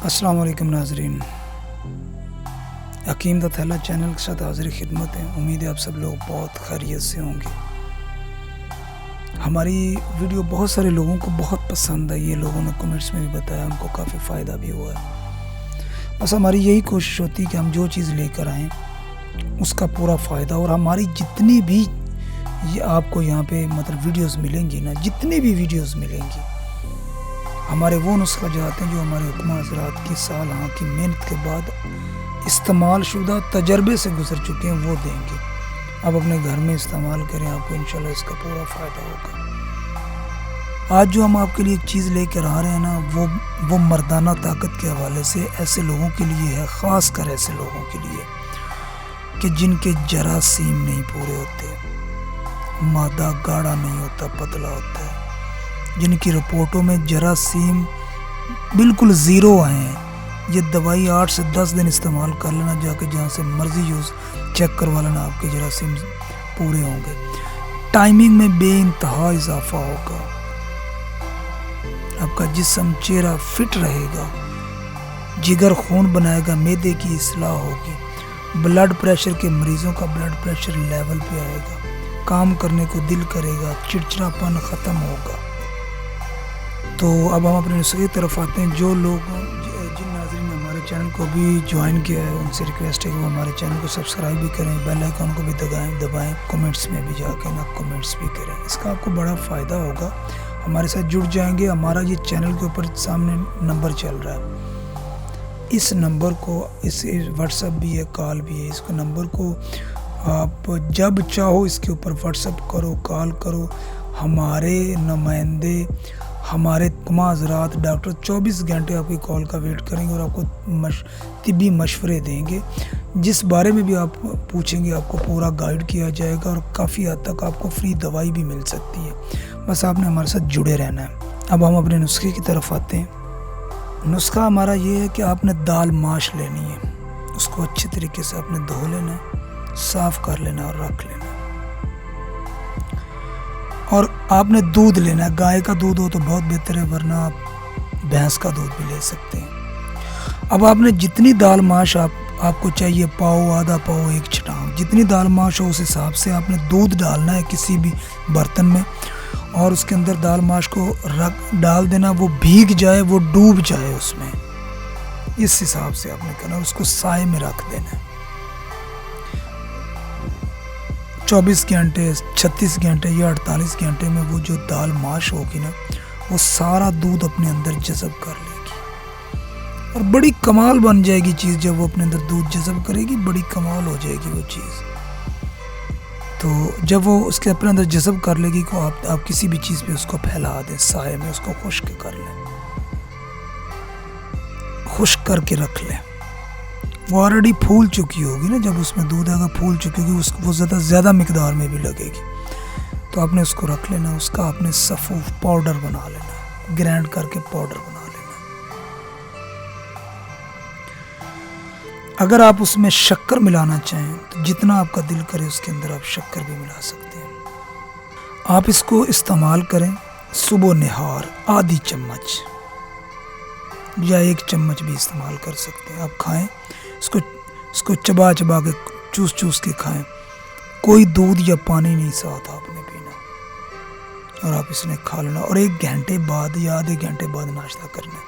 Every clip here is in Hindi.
अस्सलाम वालेकुम नाजरीन, हकीम द थैला चैनल के साथ हाजिर खिदमत है। उम्मीद है आप सब लोग बहुत खैरियत से होंगे। हमारी वीडियो बहुत सारे लोगों को बहुत पसंद आई है, लोगों ने कमेंट्स में भी बताया, उनको काफ़ी फ़ायदा भी हुआ है। बस हमारी यही कोशिश होती है कि हम जो चीज़ लेकर आएँ उसका पूरा फ़ायदा, और हमारी जितनी भी ये आपको यहाँ पे मतलब वीडियोस मिलेंगी ना, जितनी भी वीडियोस मिलेंगी, हमारे वो नुस्खा जाते हैं जो हमारे हुक्मा हज़रात की साल की मेहनत के बाद इस्तेमाल शुदा तजर्बे से गुजर चुके हैं, वो देंगे। अब अपने घर में इस्तेमाल करें, आपको इंशाल्लाह इसका पूरा फ़ायदा होगा। आज जो हम आपके लिए एक चीज़ लेकर आ रहे हैं ना, वो मर्दाना ताकत के हवाले से ऐसे लोगों के लिए है, ख़ास कर ऐसे लोगों के लिए कि जिनके जरासीम नहीं पूरे होते, मादा गाढ़ा नहीं होता, पतला होता है, जिनकी रिपोर्टों में जरासीम बिल्कुल ज़ीरो हैं। ये दवाई 8 से 10 दिन इस्तेमाल कर लेना, जाके जहाँ से मर्ज़ी यूज़ चेक करवा लेना, आपके जरासीम पूरे होंगे। टाइमिंग में बेइंतहा इजाफा होगा, आपका जिस्म चेहरा फिट रहेगा, जिगर खून बनाएगा, मैदे की इस्लाह होगी, ब्लड प्रेशर के मरीज़ों का ब्लड प्रेशर लेवल पे आएगा, काम करने को दिल करेगा, चिड़चिड़ापन ख़त्म होगा। तो अब हम अपने नुस्खे की तरफ आते हैं। जो लोग जिन नाज़रीन ने हमारे चैनल को भी ज्वाइन किया है, उनसे रिक्वेस्ट है कि वो हमारे चैनल को सब्सक्राइब भी करें, बेल आइकन को भी दबाएं, कमेंट्स में भी जाके ना कमेंट्स भी करें। इसका आपको बड़ा फ़ायदा होगा, हमारे साथ जुड़ जाएंगे। हमारा ये चैनल के ऊपर सामने नंबर चल रहा है, इस नंबर को, इस व्हाट्सअप भी है, कॉल भी है, इसको नंबर को आप जब चाहो इसके ऊपर व्हाट्सअप करो, कॉल करो। हमारे नुमाइंदे, हमारे हुक्मा हज़रात डॉक्टर 24 घंटे आपकी कॉल का वेट करेंगे और आपको तिब्बी मशवरे देंगे। जिस बारे में भी आप पूछेंगे आपको पूरा गाइड किया जाएगा, और काफ़ी हद तक आपको फ्री दवाई भी मिल सकती है। बस आपने हमारे साथ जुड़े रहना है। अब हम अपने नुस्खे की तरफ आते हैं। नुस्खा हमारा ये है कि आपने दाल माश लेनी है, उसको अच्छे तरीके से आपने धो लेना है, साफ़ कर लेना और रख लेना। और आपने दूध लेना है, गाय का दूध हो तो बहुत बेहतर है, वरना आप भैंस का दूध भी ले सकते हैं। अब आपने जितनी दाल माश आपको चाहिए, पाव, आधा पाव, एक छटांग, जितनी दाल माश हो उस हिसाब से आपने दूध डालना है किसी भी बर्तन में, और उसके अंदर दाल माश को डाल देना, वो भीग जाए, वो डूब जाए उसमें, इस हिसाब से आपने करना, उसको साए में रख देना है। 24 घंटे, 36 घंटे या 48 घंटे में वो जो दाल माश होगी ना, वो सारा दूध अपने अंदर जज़ब कर लेगी, और बड़ी कमाल बन जाएगी चीज़। जब वो अपने अंदर दूध जज़ब करेगी, बड़ी कमाल हो जाएगी वो चीज़। तो जब वो उसके अपने अंदर जज़ब कर लेगी को आप किसी भी चीज़ पे उसको फैला दें, साए में उसको खुश्क कर लें, खुश्क करके रख लें। वो ऑलरेडी फूल चुकी होगी ना, जब उसमें दूध आएगा फूल चुकी होगी, वो ज़्यादा मिकदार में भी लगेगी, तो आपने उसको रख लेना। उसका आपने सफ़ूफ पाउडर बना लेना, ग्राइंड करके पाउडर बना लेना। अगर आप उसमें शक्कर मिलाना चाहें तो जितना आपका दिल करे उसके अंदर आप शक्कर भी मिला सकते हैं। आप इसको इस्तेमाल करें सुबह निहार, आधी चम्मच या 1 चम्मच भी इस्तेमाल कर सकते हैं। आप खाएं इसको चबा चबा के, चूस चूस के खाएं। कोई दूध या पानी नहीं साथ आपने पीना, और आप इसने खा लेना, और 1 घंटे बाद या आधे घंटे बाद नाश्ता करना।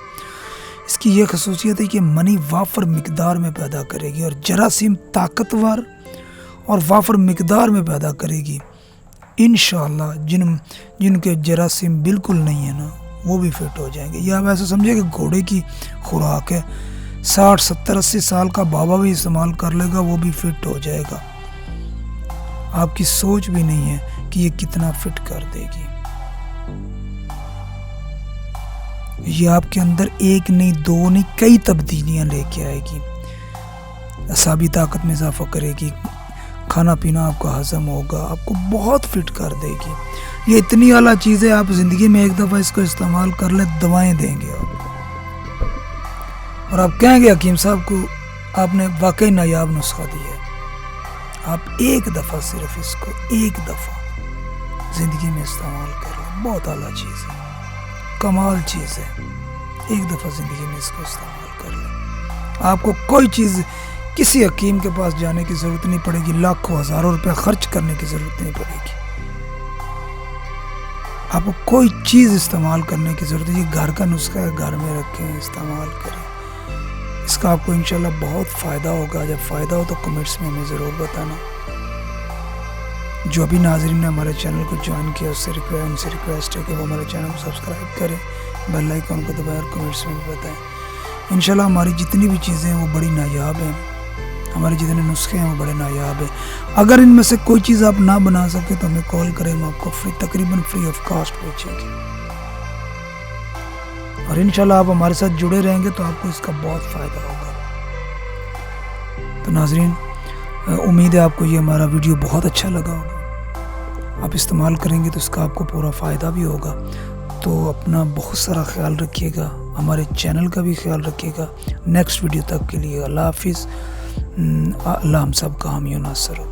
इसकी यह खसूसियत है कि मनी वाफर मिकदार में पैदा करेगी, और जरासीम ताकतवर और वाफर मिकदार में पैदा करेगी। इंशाअल्लाह जिनके जरासीम बिल्कुल नहीं है ना, वो भी फिट हो जाएंगे। या आप ऐसा समझिए कि घोड़े की खुराक है, 60, 70, 80 साल का बाबा भी इस्तेमाल कर लेगा, वो भी फिट हो जाएगा। आपकी सोच भी नहीं है कि ये कितना फिट कर देगी। ये आपके अंदर 1 नहीं, 2 नहीं, कई तब्दीलियां लेके आएगी। असाबी ताकत में इजाफा करेगी, खाना पीना आपका हजम होगा, आपको बहुत फिट कर देगी। ये इतनी आला चीज़ है, आप ज़िंदगी में एक दफ़ा इसको इस्तेमाल कर लें, दवाएं देंगे आप, और आप कहेंगे हकीम साहब को आपने वाकई नायाब नुस्खा दिया है। आप एक दफ़ा, सिर्फ इसको एक दफ़ा ज़िंदगी में इस्तेमाल कर लें, बहुत आला चीज़ है, कमाल चीज़ है। एक दफ़ा ज़िंदगी में इसको इस्तेमाल कर आपको कोई चीज़ किसी हकीम के पास जाने की ज़रूरत नहीं पड़ेगी, लाखों हज़ारों रुपए खर्च करने की ज़रूरत नहीं पड़ेगी। आपको कोई चीज़ इस्तेमाल करने की ज़रूरत है। ये घर का नुस्खा है, घर में रखें, इस्तेमाल करें। इसका आपको इंशाल्लाह बहुत फ़ायदा होगा। जब फ़ायदा हो तो कमेंट्स में हमें ज़रूर बताना। जो अभी नाज़रीन ने हमारे चैनल को ज्वाइन किया उनसे रिक्वेस्ट है कि वो हमारे चैनल को सब्सक्राइब करें, बेल आइकन को दबाएं और कमेंट्स में भी बताएं। इंशाल्लाह हमारी जितनी भी चीज़ें हैं वो बड़ी नायाब हैं, हमारे जितने नुस्खे हैं वो बड़े नायाब हैं। अगर इनमें से कोई चीज़ आप ना बना सके तो हमें कॉल करें, हम आपको तकरीबन फ्री ऑफ कॉस्ट बेचेंगे। और इंशाल्लाह आप हमारे साथ जुड़े रहेंगे तो आपको इसका बहुत फ़ायदा होगा। तो नाज़रीन, उम्मीद है आपको ये हमारा वीडियो बहुत अच्छा लगा होगा। आप इस्तेमाल करेंगे तो इसका आपको पूरा फ़ायदा भी होगा। तो अपना बहुत सारा ख्याल रखिएगा, हमारे चैनल का भी ख्याल रखिएगा। नेक्स्ट वीडियो तक के लिए अल्लाह हाफिज़। अल्लाह हम सब का हामी नासर हो।